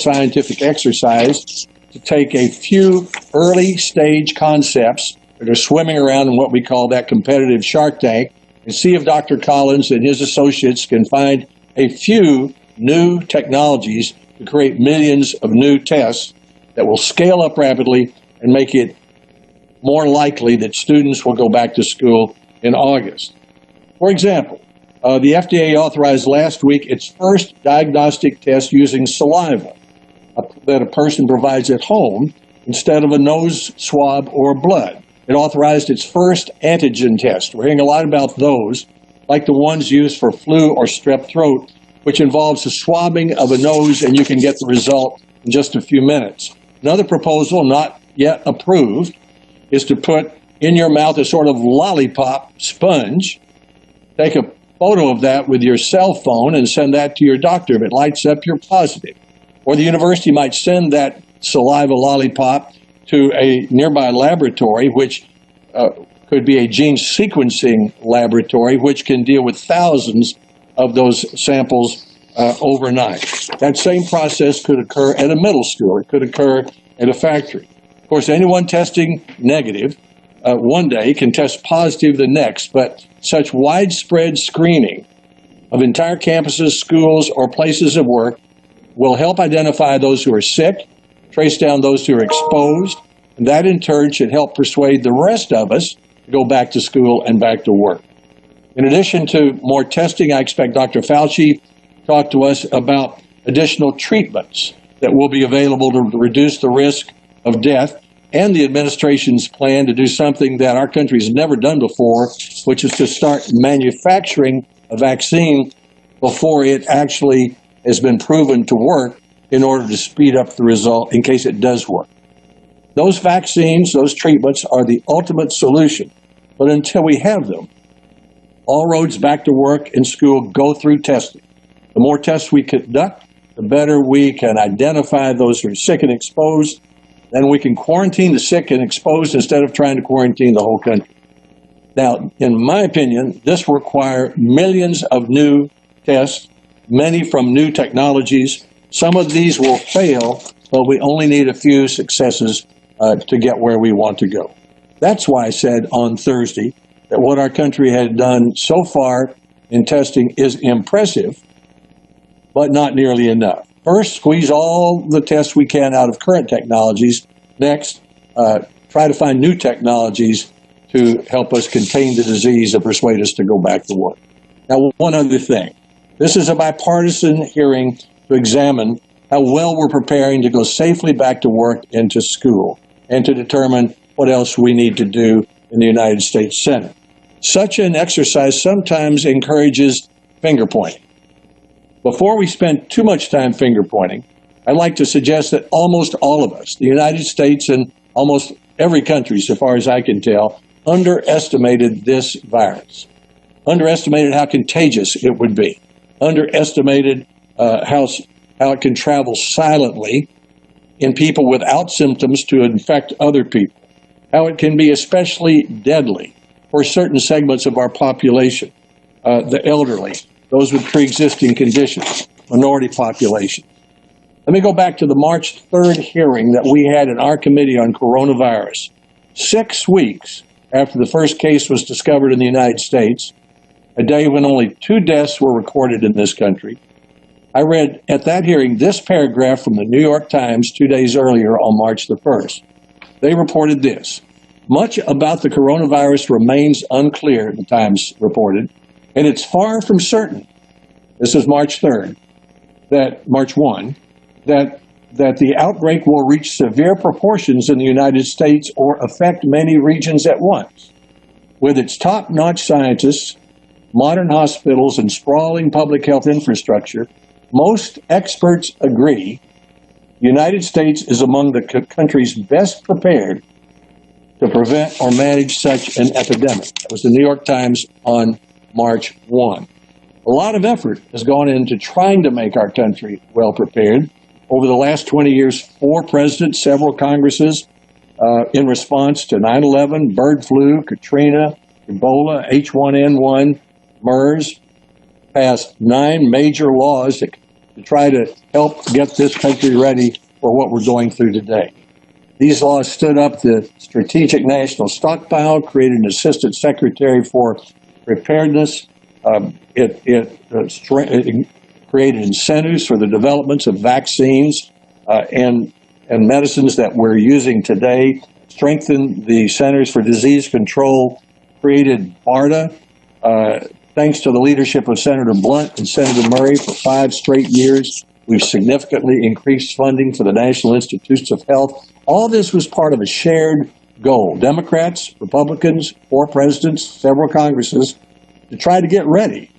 scientific exercise to take a few early stage concepts that are swimming around in what we call that competitive Shark Tank and see if Dr. Collins and his associates can find a few new technologies to create millions of new tests that will scale up rapidly and make it more likely that students will go back to school in August. For example, the FDA authorized last week its first diagnostic test using saliva that a person provides at home instead of a nose swab or blood. It authorized its first antigen test. We're hearing a lot about those, like the ones used for flu or strep throat, which involves the swabbing of a nose and you can get the result in just a few minutes. Another proposal, not yet approved, is to put in your mouth a sort of lollipop sponge. Take a photo of that with your cell phone and send that to your doctor. If it lights up, you're positive. Or the university might send that saliva lollipop to a nearby laboratory, which could be a gene sequencing laboratory, which can deal with thousands of those samples overnight. That same process could occur at a middle school. It could occur at a factory. Of course, anyone testing negative one day can test positive the next, but such widespread screening of entire campuses, schools, or places of work will help identify those who are sick, trace down those who are exposed, and that in turn should help persuade the rest of us to go back to school and back to work. In addition to more testing, I expect Dr. Fauci to talk to us about additional treatments that will be available to reduce the risk of death, and the administration's plan to do something that our country has never done before, which is to start manufacturing a vaccine before it actually has been proven to work in order to speed up the result in case it does work. Those vaccines, those treatments are the ultimate solution. But until we have them, all roads back to work and school go through testing. The more tests we conduct, the better we can identify those who are sick and exposed. Then we can quarantine the sick and exposed instead of trying to quarantine the whole country. Now, in my opinion, this will require millions of new tests, many from new technologies. Some of these will fail, but we only need a few successes to get where we want to go. That's why I said on Thursday that what our country had done so far in testing is impressive, but not nearly enough. First, squeeze all the tests we can out of current technologies. Next, try to find new technologies to help us contain the disease and persuade us to go back to work. Now, one other thing. This is a bipartisan hearing to examine how well we're preparing to go safely back to work and to school, and to determine what else we need to do in the United States Senate. Such an exercise sometimes encourages finger pointing. Before we spend too much time finger pointing, I'd like to suggest that almost all of us, the United States and almost every country, so far as I can tell, underestimated this virus, underestimated how contagious it would be, underestimated how it can travel silently in people without symptoms to infect other people, how it can be especially deadly for certain segments of our population, the elderly, those with pre-existing conditions, minority population. Let me go back to the March 3rd hearing that we had in our committee on coronavirus. 6 weeks after the first case was discovered in the United States, a day when only 2 deaths were recorded in this country, I read at that hearing this paragraph from the New York Times 2 days earlier on March the 1st. They reported this: much about the coronavirus remains unclear, the Times reported, and it's far from certain, this is March 3rd, March 1, that the outbreak will reach severe proportions in the United States or affect many regions at once. With its top-notch scientists, modern hospitals, and sprawling public health infrastructure, most experts agree the United States is among the countries best prepared to prevent or manage such an epidemic. That was the New York Times on March 1. A lot of effort has gone into trying to make our country well prepared. Over the last 20 years, 4 presidents, several Congresses, in response to 9/11, bird flu, Katrina, Ebola, H1N1, MERS, passed 9 major laws that to try to help get this country ready for what we're going through today. These laws stood up the Strategic National Stockpile, created an Assistant Secretary for Preparedness. It created incentives for the developments of vaccines and medicines that we're using today, strengthened the Centers for Disease Control, created BARDA, thanks to the leadership of Senator Blunt and Senator Murray for 5 straight years. We've significantly increased funding for the National Institutes of Health. All this was part of a shared goal. Democrats, Republicans, 4 presidents, several Congresses, to try to get ready.